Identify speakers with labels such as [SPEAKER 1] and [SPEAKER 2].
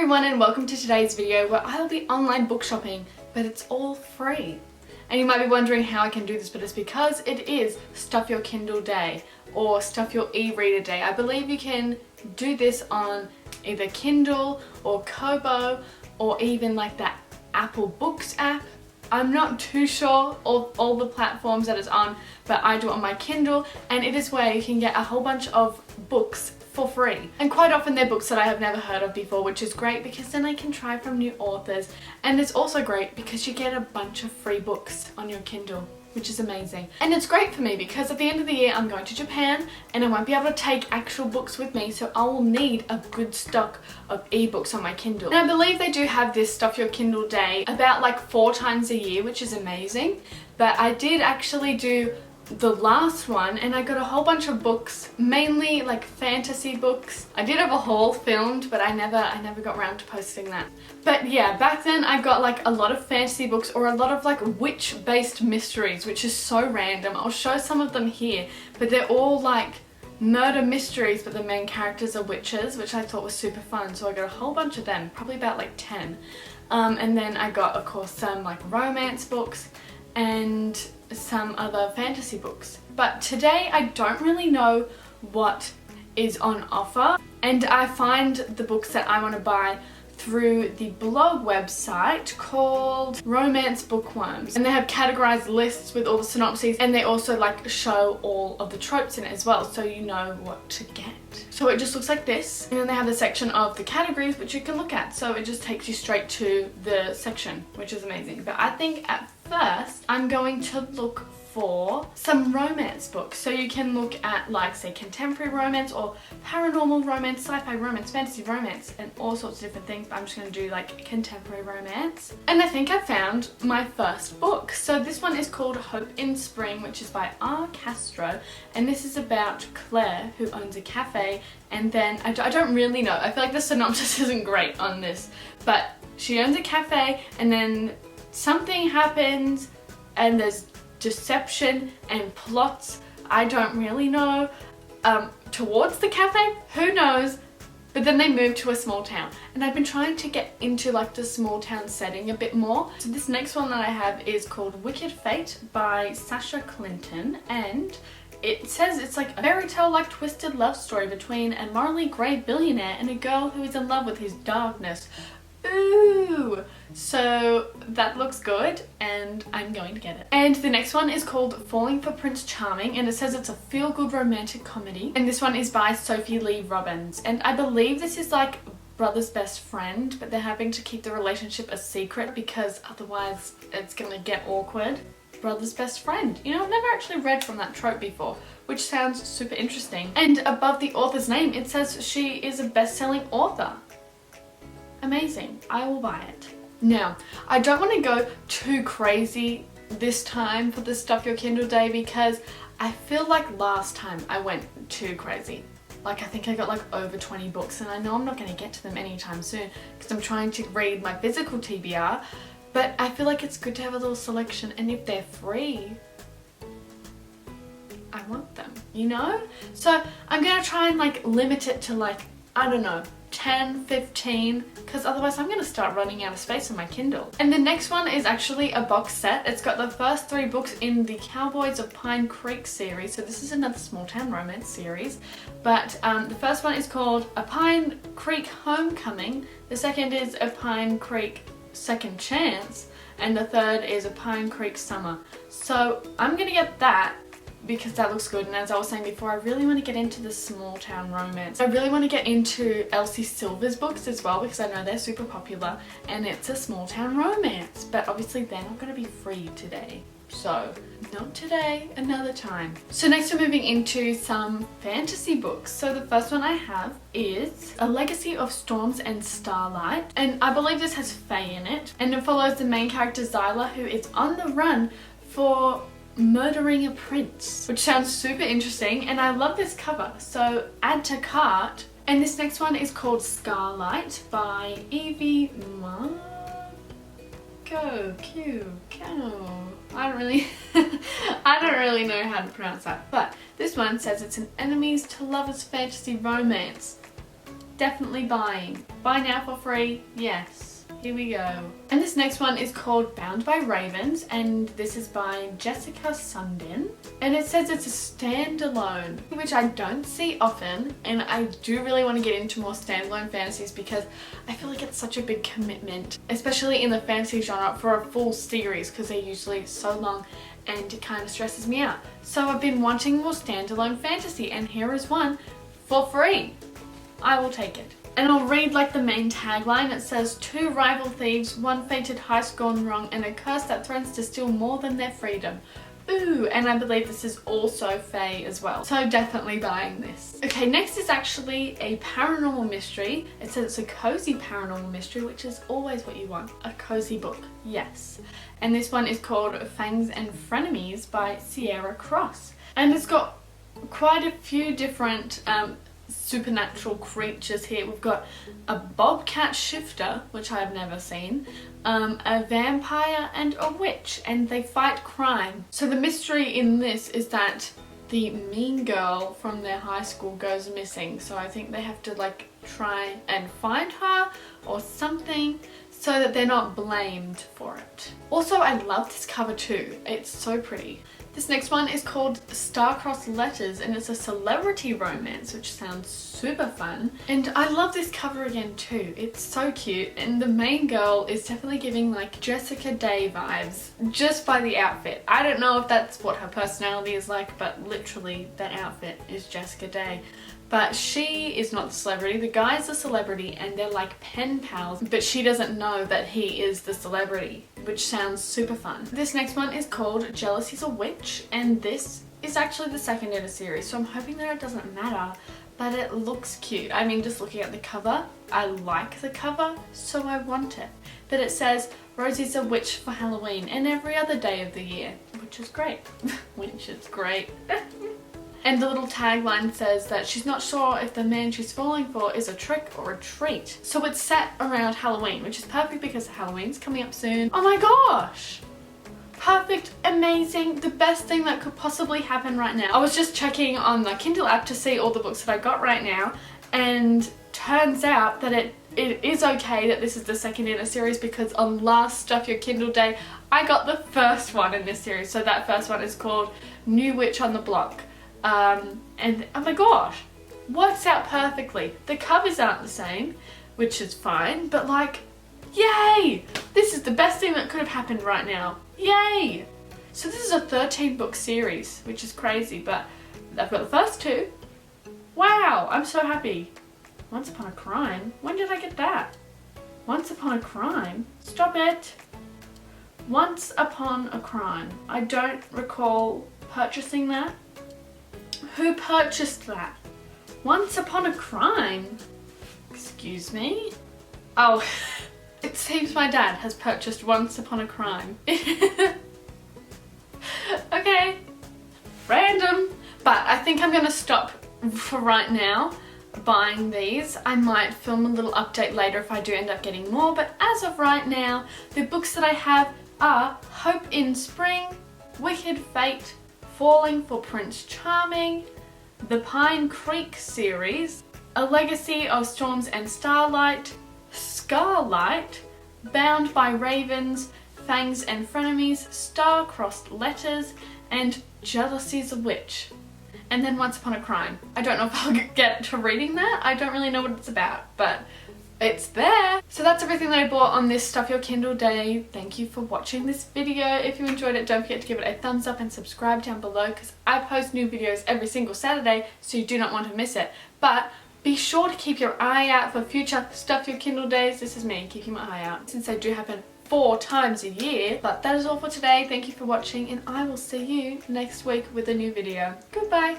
[SPEAKER 1] everyone and welcome to today's video where I'll be online book shopping, but it's all free. And you might be wondering how I can do this, but it's because it is Stuff Your Kindle Day or Stuff Your e-reader day. I believe you can do this on either Kindle or Kobo or even like that Apple Books app. I'm not too sure of all the platforms that it's on, but I do it on my Kindle, and it is where you can get a whole bunch of books for free. And quite often they're books that I have never heard of before, which is great because then I can try from new authors. And it's also great because you get a bunch of free books on your Kindle, which is amazing. And it's great for me because at the end of the year I'm going to Japan and I won't be able to take actual books with me, so I will need a good stock of ebooks on my Kindle. And I believe they do have this Stuff Your Kindle Day about like 4 times a year, which is amazing. But I did actually do the last one and I got a whole bunch of books, mainly like fantasy books. I did have a haul filmed, but I never got around to posting that. But yeah, back then I got like a lot of fantasy books or a lot of like witch-based mysteries, which is so random. I'll show some of them here, but they're all like murder mysteries, but the main characters are witches, which I thought was super fun. So I got a whole bunch of them, probably about like 10. And then I got, of course, some like romance books and some other fantasy books. But today I don't really know what is on offer, and I find the books that I want to buy through the blog website called Romance Bookworms, and they have categorized lists with all the synopses, and they also like show all of the tropes in it as well, so you know what to get. So it just looks like this, and then they have the section of the categories which you can look at, so it just takes you straight to the section, which is amazing. But I think at first I'm going to look for some romance books. So you can look at like, say, contemporary romance or paranormal romance, sci-fi romance, fantasy romance, and all sorts of different things, but I'm just going to do like contemporary romance. And I think I found my first book. So this one is called Hope in Spring, which is by R. Castro, and this is about Claire, who owns a cafe, and then I don't really know, I feel like the synopsis isn't great on this, but she owns a cafe and then something happens and there's deception and plots, I don't really know, towards the cafe, who knows, but then they move to a small town. And I've been trying to get into like the small town setting a bit more. So this next one that I have is called Wicked Fate by Sasha Clinton, and it says it's like a fairy tale like twisted love story between a morally grey billionaire and a girl who is in love with his darkness. Ooh! So that looks good and I'm going to get it. And the next one is called Falling for Prince Charming, and it says it's a feel-good romantic comedy. And this one is by Sophie Lee Robbins. And I believe this is like brother's best friend, but they're having to keep the relationship a secret because otherwise it's gonna get awkward. Brother's best friend. You know, I've never actually read from that trope before, which sounds super interesting. And above the author's name, it says she is a best-selling author. Amazing. I will buy it. Now, I don't want to go too crazy this time for the Stuff Your Kindle Day because I feel like last time I went too crazy. Like, I think I got like over 20 books, and I know I'm not going to get to them anytime soon because I'm trying to read my physical TBR, but I feel like it's good to have a little selection, and if they're free, I want them, you know? So I'm going to try and like limit it to like, I don't know, 10, 15, because otherwise I'm going to start running out of space on my Kindle. And the next one is actually a box set. It's got the first 3 books in the Cowboys of Pine Creek series, so this is another small town romance series. But the first one is called A Pine Creek Homecoming, the second is A Pine Creek Second Chance, and the third is A Pine Creek Summer. So I'm going to get that because that looks good, and as I was saying before, I really want to get into the small town romance. I really want to get into Elsie Silver's books as well because I know they're super popular and it's a small town romance, but obviously they're not going to be free today. So, not today, another time. So next we're moving into some fantasy books. So the first one I have is A Legacy of Storms and Starlight, and I believe this has Faye in it, and it follows the main character Zyla, who is on the run for murdering a prince, which sounds super interesting, and I love this cover, so add to cart. And this next one is called Scarlight by Evie Marco. I don't really know how to pronounce that, but this one says it's an enemies to lovers fantasy romance. definitely buying. Buy now for free, yes. Here we go. And this next one is called Bound by Ravens, and this is by Jessica Sundin. And it says it's a standalone, which I don't see often, and I do really want to get into more standalone fantasies because I feel like it's such a big commitment, especially in the fantasy genre, for a full series because they're usually so long and it kind of stresses me out. So I've been wanting more standalone fantasy, and here is one for free. I will take it. And I'll read like the main tagline. It says, 2 rival thieves, one fated heist gone wrong, and a curse that threatens to steal more than their freedom. Ooh, and I believe this is also fae as well. So definitely buying this. Okay, next is actually a paranormal mystery. It says it's a cozy paranormal mystery, which is always what you want. A cozy book, yes. And this one is called Fangs and Frenemies by Sierra Cross. And it's got quite a few different supernatural creatures here. We've got a bobcat shifter, which I've never seen, a vampire and a witch, and they fight crime. So the mystery in this is that the mean girl from their high school goes missing, so I think they have to like try and find her or something so that they're not blamed for it. Also, I love this cover too. It's so pretty. This next one is called Star-Crossed Letters, and it's a celebrity romance, which sounds super fun. And I love this cover again too. It's so cute, and the main girl is definitely giving like Jessica Day vibes just by the outfit. I don't know if that's what her personality is like, but literally that outfit is Jessica Day. But she is not the celebrity, the guy's the celebrity, and they're like pen pals, but she doesn't know that he is the celebrity, which sounds super fun. This next one is called Jealousy's a Witch, and this is actually the second in a series, so I'm hoping that it doesn't matter, but it looks cute. I mean, just looking at the cover, I like the cover, so I want it. But it says, Rosie's a witch for Halloween and every other day of the year, which is great. Which is great. And the little tagline says that she's not sure if the man she's falling for is a trick or a treat. So it's set around Halloween, which is perfect because Halloween's coming up soon. Oh my gosh! Perfect, amazing, the best thing that could possibly happen right now. I was just checking on the Kindle app to see all the books that I got right now, and turns out that it is okay that this is the second in a series because on last Stuff Your Kindle Day, I got the first one in this series. So that first one is called New Witch on the Block. And oh my gosh, works out perfectly. The covers aren't the same, which is fine, but like, yay! This is the best thing that could have happened right now. Yay! So this is a 13 book series, which is crazy, but I've got the first 2. Wow, I'm so happy. Once Upon a Crime? When did I get that? Once Upon a Crime? Stop it! Once Upon a Crime. I don't recall purchasing that. Who purchased that? Once Upon a Crime? Excuse me? Oh, it seems my dad has purchased Once Upon a Crime. Okay, random. But I think I'm gonna stop for right now buying these. I might film a little update later if I do end up getting more, but as of right now, the books that I have are Hope in Spring, Wicked Fate, Falling for Prince Charming, the Pine Creek series, A Legacy of Storms and Starlight, Scarlight, Bound by Ravens, Fangs and Frenemies, Star-Crossed Letters, and Jealousy's a Witch. And then Once Upon a Crime. I don't know if I'll get to reading that. I don't really know what it's about, but it's there. So that's everything that I bought on this Stuff Your Kindle Day. Thank you for watching this video. If you enjoyed it, don't forget to give it a thumbs up and subscribe down below because I post new videos every single Saturday, so you do not want to miss it. But be sure to keep your eye out for future Stuff Your Kindle Days. This is me keeping my eye out, since they do happen 4 times a year. But that is all for today. Thank you for watching, and I will see you next week with a new video. Goodbye.